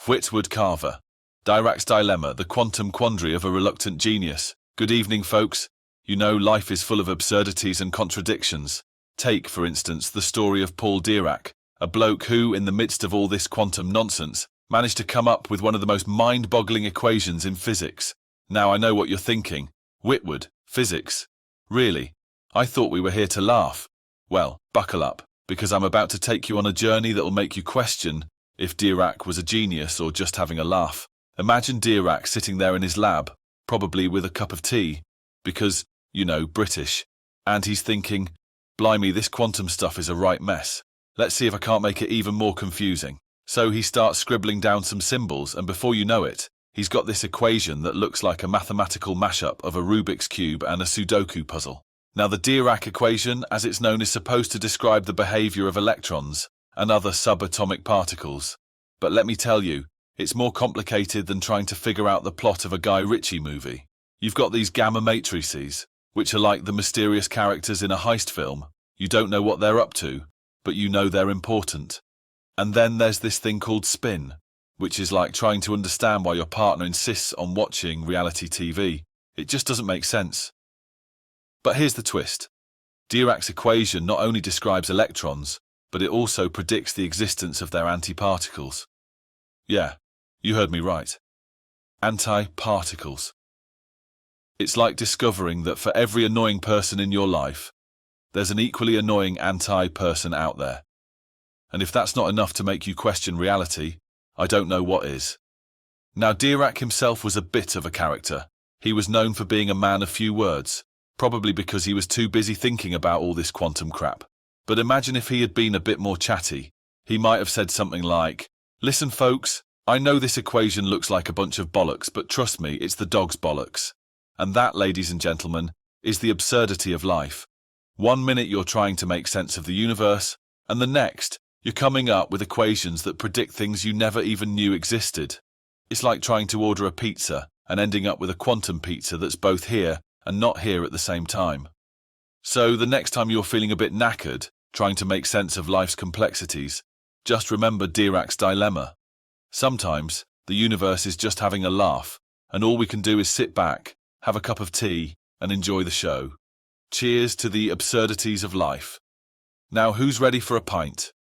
Whittward Carver. Dirac's Dilemma, the quantum quandary of a reluctant genius. Good evening, folks. You know, life is full of absurdities and contradictions. Take, for instance, the story of Paul Dirac, a bloke who, in the midst of all this quantum nonsense, managed to come up with one of the most mind-boggling equations in physics. Now I know what you're thinking. Whittward, physics? Really? I thought we were here to laugh. Well, buckle up, because I'm about to take you on a journey that will make you question if Dirac was a genius or just having a laugh. Imagine Dirac sitting there in his lab, probably with a cup of tea, because, you know, British, and he's thinking, blimey, this quantum stuff is a right mess. Let's see if I can't make it even more confusing. So he starts scribbling down some symbols, and before you know it, he's got this equation that looks like a mathematical mashup of a Rubik's Cube and a Sudoku puzzle. Now, the Dirac equation, as it's known, is supposed to describe the behavior of electrons and other subatomic particles. But let me tell you, it's more complicated than trying to figure out the plot of a Guy Ritchie movie. You've got these gamma matrices, which are like the mysterious characters in a heist film. You don't know what they're up to, but you know they're important. And then there's this thing called spin, which is like trying to understand why your partner insists on watching reality TV. It just doesn't make sense. But here's the twist. Dirac's equation not only describes electrons, but it also predicts the existence of their antiparticles. Yeah, you heard me right. Antiparticles. It's like discovering that for every annoying person in your life, there's an equally annoying anti-person out there. And if that's not enough to make you question reality, I don't know what is. Now, Dirac himself was a bit of a character. He was known for being a man of few words, probably because he was too busy thinking about all this quantum crap. But imagine if he had been a bit more chatty. He might have said something like, "Listen, folks, I know this equation looks like a bunch of bollocks, but trust me, it's the dog's bollocks. And that, ladies and gentlemen, is the absurdity of life. 1 minute you're trying to make sense of the universe, and the next, you're coming up with equations that predict things you never even knew existed. It's like trying to order a pizza and ending up with a quantum pizza that's both here and not here at the same time. So the next time you're feeling a bit knackered, trying to make sense of life's complexities, just remember Dirac's dilemma. Sometimes the universe is just having a laugh, and all we can do is sit back, have a cup of tea, and enjoy the show. Cheers to the absurdities of life. Now, who's ready for a pint?